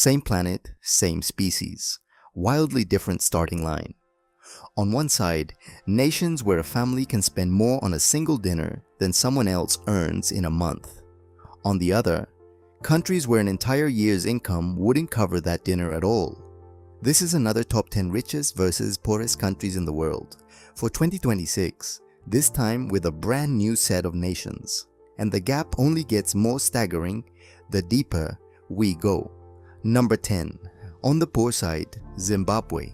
Same planet, same species. Wildly different starting line. On one side, nations where a family can spend more on a single dinner than someone else earns in a month. On the other, countries where an entire year's income wouldn't cover that dinner at all. This is another top 10 richest versus poorest countries in the world for 2026, this time with a brand new set of nations. And the gap only gets more staggering the deeper we go. Number 10. On the poor side, Zimbabwe.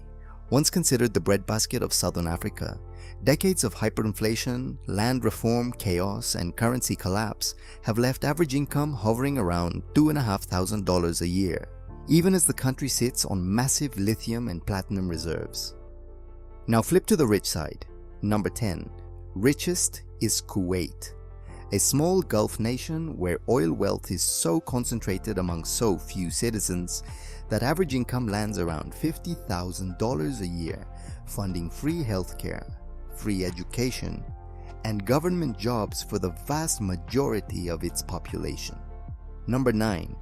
Once considered the breadbasket of Southern Africa, decades of hyperinflation, land reform, chaos, and currency collapse have left average income hovering around $2,500 a year, even as the country sits on massive lithium and platinum reserves. Now flip to the rich side. Number 10. Richest is Kuwait, a small Gulf nation where oil wealth is so concentrated among so few citizens that average income lands around $50,000 a year, funding free healthcare, free education, and government jobs for the vast majority of its population. Number 9.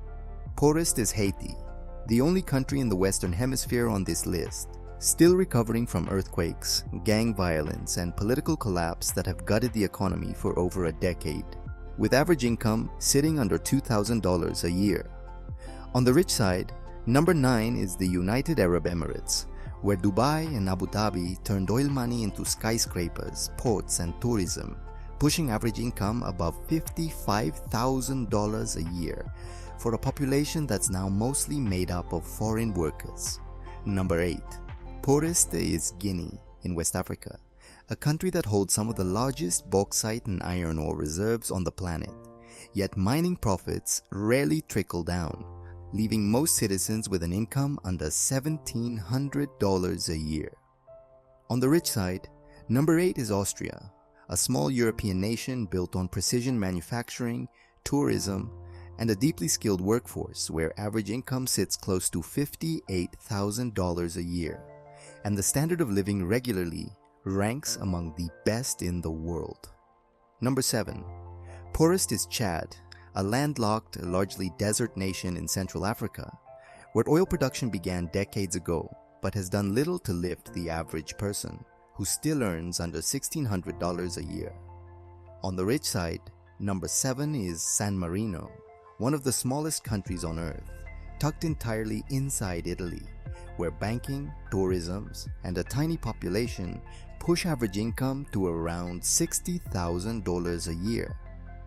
Poorest is Haiti, the only country in the Western Hemisphere on this list, still recovering from earthquakes, gang violence, and political collapse that have gutted the economy for over a decade, with average income sitting under $2,000 a year. On the rich side, number 9 is the United Arab Emirates, where Dubai and Abu Dhabi turned oil money into skyscrapers, ports, and tourism, pushing average income above $55,000 a year for a population that's now mostly made up of foreign workers. Number 8. Poorest is Guinea in West Africa, a country that holds some of the largest bauxite and iron ore reserves on the planet, yet mining profits rarely trickle down, leaving most citizens with an income under $1,700 a year. On the rich side, number 8 is Austria, a small European nation built on precision manufacturing, tourism, and a deeply skilled workforce where average income sits close to $58,000 a year, and the standard of living regularly ranks among the best in the world. Number 7. Poorest is Chad, a landlocked, largely desert nation in Central Africa, where oil production began decades ago but has done little to lift the average person, who still earns under $1,600 a year. On the rich side, number 7 is San Marino, one of the smallest countries on earth, tucked entirely inside Italy, where banking, tourism, and a tiny population push average income to around $60,000 a year.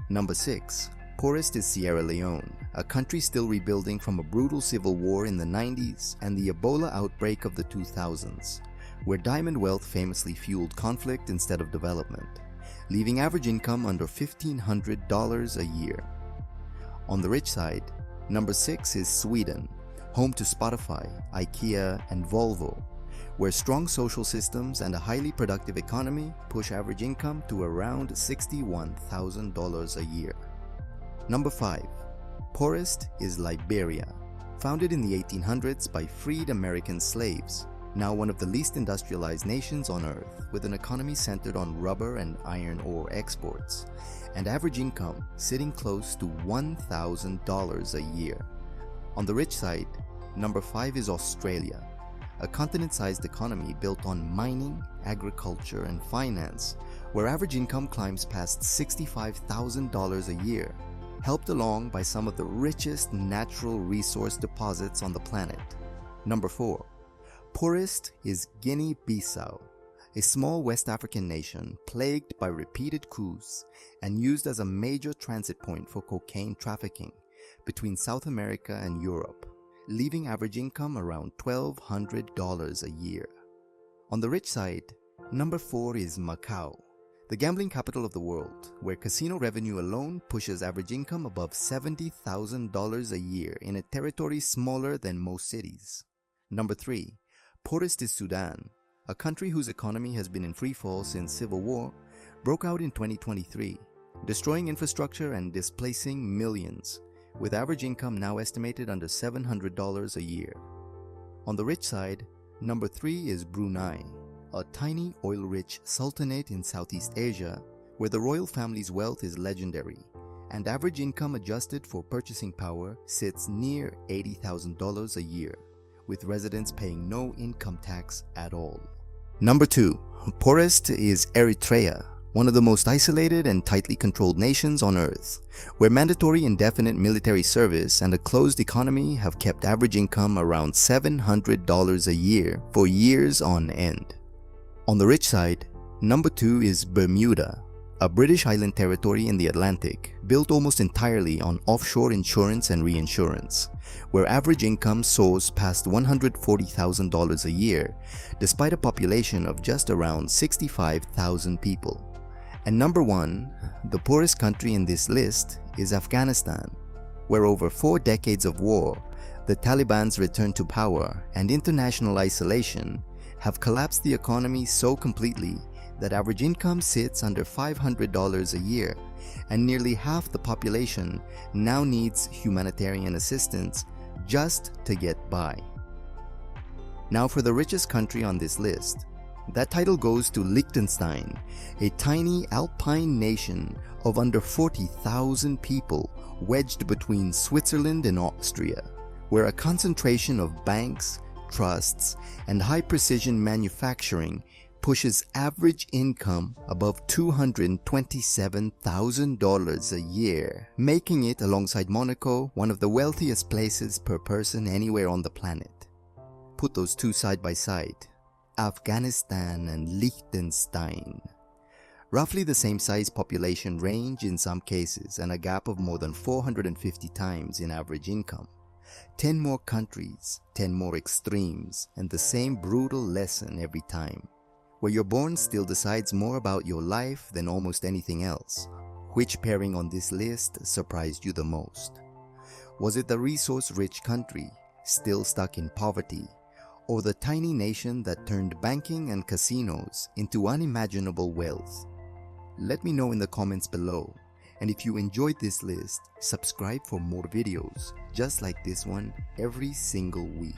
Number 6. Poorest is Sierra Leone, a country still rebuilding from a brutal civil war in the 90s and the Ebola outbreak of the 2000s, where diamond wealth famously fueled conflict instead of development, leaving average income under $1,500 a year. On the rich side, number 6 is Sweden, home to Spotify, IKEA, and Volvo, where strong social systems and a highly productive economy push average income to around $61,000 a year. Number 5. Poorest is Liberia, founded in the 1800s by freed American slaves, now one of the least industrialized nations on earth, with an economy centered on rubber and iron ore exports, and average income sitting close to $1,000 a year. On the rich side, number 5 is Australia, a continent-sized economy built on mining, agriculture, and finance, where average income climbs past $65,000 a year, helped along by some of the richest natural resource deposits on the planet. Number 4. Poorest is Guinea-Bissau, a small West African nation plagued by repeated coups and used as a major transit point for cocaine trafficking between South America and Europe, leaving average income around $1,200 a year. On the rich side, number 4 is Macau, the gambling capital of the world, where casino revenue alone pushes average income above $70,000 a year in a territory smaller than most cities. Number 3. Poorest is Sudan, a country whose economy has been in freefall since civil war broke out in 2023, destroying infrastructure and displacing millions, with average income now estimated under $700 a year. On the rich side, number 3 is Brunei, a tiny oil-rich sultanate in Southeast Asia where the royal family's wealth is legendary, and average income adjusted for purchasing power sits near $80,000 a year, with residents paying no income tax at all. Number 2. Poorest is Eritrea, one of the most isolated and tightly controlled nations on earth, where mandatory indefinite military service and a closed economy have kept average income around $700 a year for years on end. On the rich side, number 2 is Bermuda, a British island territory in the Atlantic, built almost entirely on offshore insurance and reinsurance, where average income soars past $140,000 a year, despite a population of just around 65,000 people. And number 1, the poorest country in this list, is Afghanistan, where over 4 decades of war, the Taliban's return to power and international isolation have collapsed the economy so completely that average income sits under $500 a year, and nearly half the population now needs humanitarian assistance just to get by. Now for the richest country on this list. That title goes to Liechtenstein, a tiny alpine nation of under 40,000 people wedged between Switzerland and Austria, where a concentration of banks, trusts, and high-precision manufacturing pushes average income above $227,000 a year, making it, alongside Monaco, one of the wealthiest places per person anywhere on the planet. Put those two side by side. Afghanistan and Liechtenstein. Roughly the same size population range in some cases, and a gap of more than 450 times in average income. 10 more countries, 10 more extremes, and the same brutal lesson every time. Where you're born still decides more about your life than almost anything else. Which pairing on this list surprised you the most? Was it the resource-rich country, still stuck in poverty, or the tiny nation that turned banking and casinos into unimaginable wealth? Let me know in the comments below, and if you enjoyed this list, subscribe for more videos just like this one every single week.